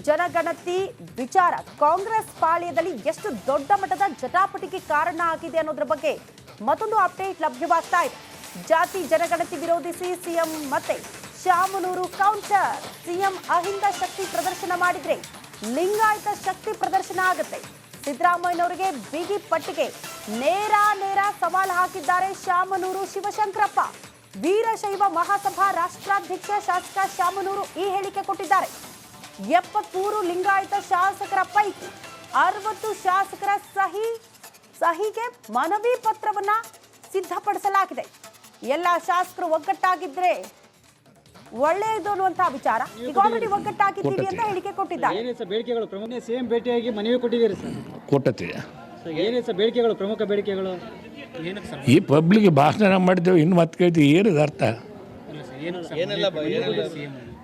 ಜನಗಣತಿ ವಿಚಾರ ಕಾಂಗ್ರೆಸ್ ಪಾಳ್ಯದಲ್ಲಿ ಎಷ್ಟು ದೊಡ್ಡ ಮಟ್ಟದ ಜಟಾಪಟಿಗೆ ಕಾರಣ ಆಗಿದೆ ಅನ್ನೋದ್ರ ಬಗ್ಗೆ ಮತ್ತೊಂದು ಅಪ್ಡೇಟ್ ಲಭ್ಯವಾಗ್ತಾ ಇದೆ. ಜಾತಿ ಜನಗಣತಿ ವಿರೋಧಿಸಿ ಸಿಎಂ ಮತ್ತೆ ಶಾಮನೂರು ಕೌಂಟರ್. ಸಿಎಂ ಅಹಿಂದ ಶಕ್ತಿ ಪ್ರದರ್ಶನ ಮಾಡಿದ್ರೆ ಲಿಂಗಾಯತ ಶಕ್ತಿ ಪ್ರದರ್ಶನ ಆಗುತ್ತೆ. ಸಿದ್ದರಾಮಯ್ಯನವರಿಗೆ ಬಿಗಿ ಪಟ್ಟಿಗೆ ನೇರ ಸವಾಲು ಹಾಕಿದ್ದಾರೆ ಶಾಮನೂರು ಶಿವಶಂಕರಪ್ಪ. ವೀರಶೈವ ಮಹಾಸಭಾ ರಾಷ್ಟ್ರಾಧ್ಯಕ್ಷ ಶಾಸಕ ಶಾಮನೂರು ಈ ಹೇಳಿಕೆ ಕೊಟ್ಟಿದ್ದಾರೆ. 73 ಲಿಂಗಾಯತ ಶಾಸಕರ ಪೈಕಿ 60 ಶಾಸಕರ ಸಹಿಗೆ ಮನವಿ ಪತ್ರವನ್ನ ಸಿದ್ಧಪಡಿಸಲಾಗಿದೆ. ಎಲ್ಲ ಶಾಸಕರು ಒಗ್ಗಟ್ಟಾಗಿದ್ರೆ ಒಳ್ಳೆಯದು ಅನ್ನುವಂತಹ ವಿಚಾರ. ಈಗ ಆಲ್ರೆಡಿ ಒಗ್ಗಟ್ಟಾಗಿದ್ದೀವಿ ಅಂತ ಹೇಳಿಕೆ ಕೊಟ್ಟಿದ್ದಾರೆ. ಬೇಡಿಕೆಗಳು ಪ್ರಮುಖ ಸಿಎಂ ಭೇಟಿಯಾಗಿ ಮನವಿ ಕೊಟ್ಟಿದ್ದೀರಿ ಸರ್. ಕೊಟ್ಟತಿ ಏನೇ ಸರ್ ಬೇಡಿಕೆಗಳು, ಪ್ರಮುಖ ಬೇಡಿಕೆಗಳು? ಈ ಪಬ್ಲಿಕ್ ಭಾಷಣ ಮಾಡಿದ್ದೇವೆ, ಇನ್ನು ಮತ್ತೆ ಕೇಳ್ತೀವಿ ಏನದು ಅರ್ಥ?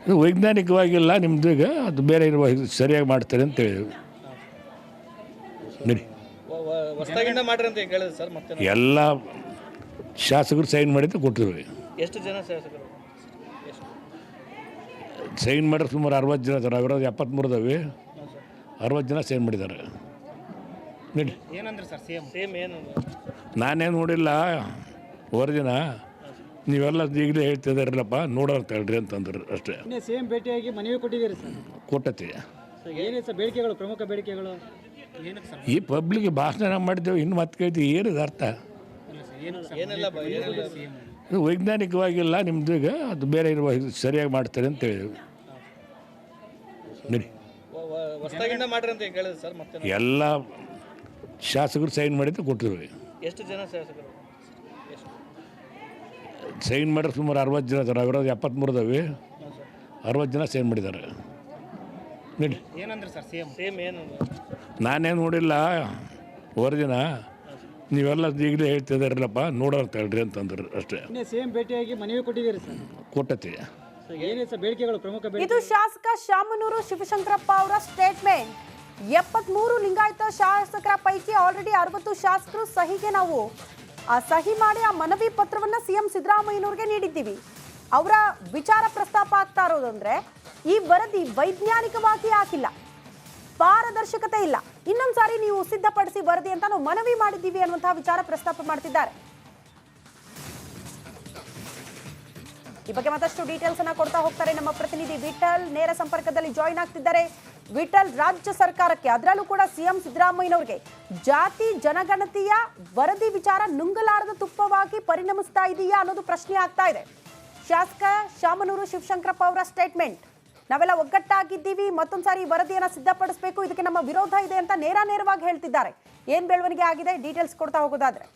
ಇದು ವೈಜ್ಞಾನಿಕವಾಗಿಲ್ಲ ನಿಮ್ದು, ಈಗ ಅದು ಬೇರೆ ಇರುವ ಸರಿಯಾಗಿ ಮಾಡ್ತಾರೆ ಅಂತ ಹೇಳಿದ್ರು. ಎಲ್ಲ ಶಾಸಕರು ಸೈನ್ ಮಾಡಿದ್ದು ಕೊಟ್ಟಿದ್ವಿ. ಎಷ್ಟು ಜನ ಶಾಸಕರು ಸೈನ್ ಮಾಡಿದ್ರೆ ಸುಮಾರು 60 ಜನ ಇದ್ದಾರೆ. ಅವರ 73 ಇದಾವೆ, 60 ಜನ ಸೈನ್ ಮಾಡಿದ್ದಾರೆ. ನೋಡಿ ಏನಂದ್ರೆ ಸರ್ ಸೇಮ್ ಏನು ನಾನೇನು ನೋಡಿಲ್ಲ ವರದಿನ, ನೀವೆಲ್ಲ ಈಗಲೇ ಹೇಳ್ತಿದ್ದಾರಲ್ಲಪ್ಪ ನೋಡೋಣ ಹೇಳ್ರಿ ಅಂತಂದ್ರೆ ಅಷ್ಟೇ. ಸಿಎಂ ಭೇಟಿಯಾಗಿ ಮನವಿ ಕೊಟ್ಟಿದ್ದೀರಿ ಸರ್. ಕೊಟ್ಟತಿ ಏನೇ ಸರ್ ಬೇಡಿಕೆಗಳು, ಪ್ರಮುಖ ಬೇಡಿಕೆಗಳು? ಈ ಪಬ್ಲಿಕ್ ಭಾಷಣ ಮಾಡಿದ್ದೇವೆ, ಇನ್ನು ಮತ್ತೆ ಕೇಳ್ತೀವಿ ಏನದು ಅರ್ಥ? ಇದು ವೈಜ್ಞಾನಿಕವಾಗಿಲ್ಲ ನಿಮ್ದು, ಈಗ ಅದು ಬೇರೆ ಇರುವ ಸರಿಯಾಗಿ ಮಾಡ್ತಾರೆ ಅಂತ ಹೇಳಿದ್ರು. ನೋಡಿ ಎಲ್ಲ ಶಾಸಕರು ಸೈನ್ ಮಾಡಿದ್ದು ಕೊಟ್ಟಿದ್ವಿ. ಎಷ್ಟು ಜನ ಶಾಸಕರು ಸೈನ್ ಮಾಡಿದ್ರೆ ಸುಮಾರು 60 ಜನ ಇದ್ದಾರೆ. ಅವರ 73 ಇದಾವೆ, 60 ಜನ ಸೈನ್ ಮಾಡಿದ್ದಾರೆ. ನೋಡಿ ಏನಂದ್ರೆ ಸರ್ ಸೇಮ್ ಏನು ನಾನೇನು ನೋಡಿಲ್ಲ ವರದಿನ, ನೀವೆಲ್ಲ ಈಗಲೇ ಹೇಳ್ತಿದ್ದಾರಲ್ಲಪ್ಪ ನೋಡೋಣ ಹೇಳ್ರಿ ಅಂತಂದ್ರೆ ಅಷ್ಟೇ. ಸಿಎಂ ಭೇಟಿಯಾಗಿ ಮನವಿ ಕೊಟ್ಟಿದ್ದೀರಿ ಸರ್. ಕೊಟ್ಟತಿ ಏನೇ ಸರ್ ಬೇಡಿಕೆಗಳು, ಪ್ರಮುಖ ಇದು ಶಾಸಕ ಶಾಮನೂರು ಶಿವಶಂಕರಪ್ಪ ಅವರ ಸ್ಟೇಟ್ಮೆಂಟ್. 73 ಲಿಂಗಾಯತ ಶಾಸಕರ ಪೈಕಿ ಆಲ್ರೆಡಿ 60 ಶಾಸಕರು ಸಹಿಗೆ ನಾವು ಸಹಿ ಮಾಡಿ ಆ ಮನವಿ ಪತ್ರವನ್ನ ಸಿಎಂ ಸಿದ್ದರಾಮಯ್ಯನವರಿಗೆ ನೀಡಿದ್ದೀವಿ. ಅವರ ವಿಚಾರ ಪ್ರಸ್ತಾಪ ಆಗ್ತಾ ಇರೋದಂದ್ರೆ ಈ ವರದಿ ವೈಜ್ಞಾನಿಕವಾಗಿ ಆಗಿಲ್ಲ, ಪಾರದರ್ಶಕತೆ ಇಲ್ಲ. ಇನ್ನೊಂದ್ಸಾರಿ ನೀವು ಸಿದ್ಧಪಡಿಸಿ ವರದಿ ಅಂತ ನಾವು ಮನವಿ ಮಾಡಿದ್ದೀವಿ ಅನ್ನುವಂತಹ ವಿಚಾರ ಪ್ರಸ್ತಾಪ ಮಾಡ್ತಿದ್ದಾರೆ. ಈ ಬಗ್ಗೆ ಮತ್ತಷ್ಟು ಡೀಟೇಲ್ಸ್ ಅನ್ನ ಕೊಡ್ತಾ ಹೋಗ್ತಾರೆ ನಮ್ಮ ಪ್ರತಿನಿಧಿ ವಿಠಲ್. ನೇರ ಸಂಪರ್ಕದಲ್ಲಿ ಜಾಯಿನ್ ಆಗ್ತಿದ್ದಾರೆ. ವಿಠಲ್, ರಾಜ್ಯ ಸರ್ಕಾರಕ್ಕೆ ಅದರಲ್ಲೂ ಕೂಡ ಸಿಎಂ ಸಿದ್ದರಾಮಯ್ಯನವರಿಗೆ ಜಾತಿ ಜನಗಣತಿಯ ವರದಿ ವಿಚಾರ ನುಂಗಲಾರದ ತುಪ್ಪವಾಗಿ ಪರಿಣಮಿಸ್ತಾ ಇದೆಯಾ ಅನ್ನೋದು ಪ್ರಶ್ನೆ ಆಗ್ತಾ ಇದೆ. ಶಾಸಕ ಶಾಮನೂರು ಶಿವಶಂಕರಪ್ಪ ಅವರ ಸ್ಟೇಟ್ಮೆಂಟ್, ನಾವೆಲ್ಲ ಒಗ್ಗಟ್ಟಾಗಿದ್ದೀವಿ, ಮತ್ತೊಂದ್ಸಾರಿ ವರದಿಯನ್ನ ಸಿದ್ಧಪಡಿಸಬೇಕು, ಇದಕ್ಕೆ ನಮ್ಮ ವಿರೋಧ ಇದೆ ಅಂತ ನೇರವಾಗಿ ಹೇಳ್ತಿದ್ದಾರೆ. ಏನ್ ಬೆಳವಣಿಗೆ ಆಗಿದೆ ಡೀಟೇಲ್ಸ್ ಕೊಡ್ತಾ ಹೋಗೋದಾದ್ರೆ?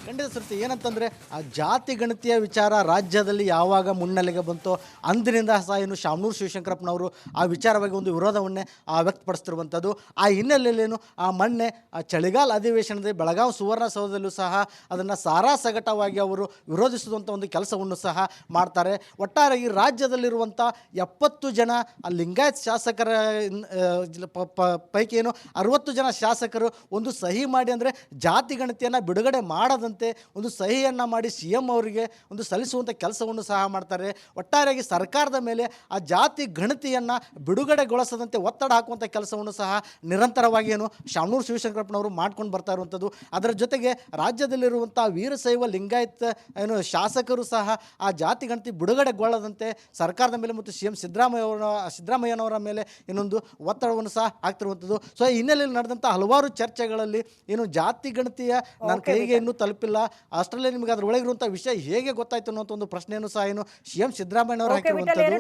ಖಂಡಿತ ಸೃಷ್ಟಿ ಏನಂತಂದರೆ ಆ ಜಾತಿ ಗಣತಿಯ ವಿಚಾರ ರಾಜ್ಯದಲ್ಲಿ ಯಾವಾಗ ಮುನ್ನೆಲೆಗೆ ಬಂತೋ ಅಂದಿನಿಂದ ಸಹ ಏನು ಶಾಮನೂರು ಶಿವಶಂಕರಪ್ಪನವರು ಆ ವಿಚಾರವಾಗಿ ಒಂದು ವಿರೋಧವನ್ನೇ ವ್ಯಕ್ತಪಡಿಸ್ತಿರುವಂಥದ್ದು. ಆ ಹಿನ್ನೆಲೆಯಲ್ಲೇನು ಆ ಮೊನ್ನೆ ಚಳಿಗಾಲ ಅಧಿವೇಶನದಲ್ಲಿ ಬೆಳಗಾವಿ ಸುವರ್ಣಸೌಧದಲ್ಲೂ ಸಹ ಅದನ್ನು ಸಾರಾಸಗಟವಾಗಿ ಅವರು ವಿರೋಧಿಸುವಂಥ ಒಂದು ಕೆಲಸವನ್ನು ಸಹ ಮಾಡ್ತಾರೆ. ಒಟ್ಟಾರೆ ಈ ರಾಜ್ಯದಲ್ಲಿರುವಂಥ 70 ಜನ ಲಿಂಗಾಯತ್ ಶಾಸಕರ ಪೈಕಿ ಏನು 60 ಜನ ಶಾಸಕರು ಒಂದು ಸಹಿ ಮಾಡಿ, ಅಂದರೆ ಜಾತಿ ಗಣತಿಯನ್ನು ಬಿಡುಗಡೆ ಮಾಡದಂತೆ ಒಂದು ಸಹಿಯನ್ನು ಮಾಡಿ ಸಿಎಂ ಅವರಿಗೆ ಒಂದು ಸಲ್ಲಿಸುವಂಥ ಕೆಲಸವನ್ನು ಸಹ ಮಾಡ್ತಾರೆ. ಒಟ್ಟಾರೆಯಾಗಿ ಸರ್ಕಾರದ ಮೇಲೆ ಆ ಜಾತಿ ಗಣತಿಯನ್ನು ಬಿಡುಗಡೆಗೊಳಿಸದಂತೆ ಒತ್ತಡ ಹಾಕುವಂಥ ಕೆಲಸವನ್ನು ಸಹ ನಿರಂತರವಾಗಿ ಏನು ಶಾಮನೂರು ಶಿವಶಂಕರಪ್ಪನವರು ಮಾಡ್ಕೊಂಡು ಬರ್ತಾ ಇರುವಂಥದ್ದು. ಅದರ ಜೊತೆಗೆ ರಾಜ್ಯದಲ್ಲಿರುವಂಥ ವೀರಶೈವ ಲಿಂಗಾಯತ್ ಏನು ಶಾಸಕರು ಸಹ ಆ ಜಾತಿ ಗಣತಿ ಬಿಡುಗಡೆಗೊಳ್ಳದಂತೆ ಸರ್ಕಾರದ ಮೇಲೆ ಮತ್ತು ಸಿಎಂ ಸಿದ್ದರಾಮಯ್ಯನವರ ಮೇಲೆ ಇನ್ನೊಂದು ಒತ್ತಡವನ್ನು ಸಹ ಆಗ್ತಿರುವಂಥದ್ದು. ಸೊ ಈ ಹಿನ್ನೆಲೆಯಲ್ಲಿ ನಡೆದಂಥ ಹಲವಾರು ಚರ್ಚೆಗಳಲ್ಲಿ ಏನು ಜಾತಿ ಗಣತಿಯ ನನ್ನ ಕೈಗೆ ಇನ್ನೂ ತಲುಪಿಲ್ಲ, ಅಷ್ಟರಲ್ಲೇ ನಿಮಗೆ ಅದರೊಳಗಿರುವಂಥ ವಿಷಯ ಹೇಗೆ ಗೊತ್ತಾಯ್ತು ಅನ್ನೋಂಥ ಒಂದು ಪ್ರಶ್ನೆಯನ್ನು ಸಹ ಏನು ಸಿಎಂ ಸಿದ್ದರಾಮಯ್ಯನವರು ಹಾಕಿರುವಂಥದ್ದು.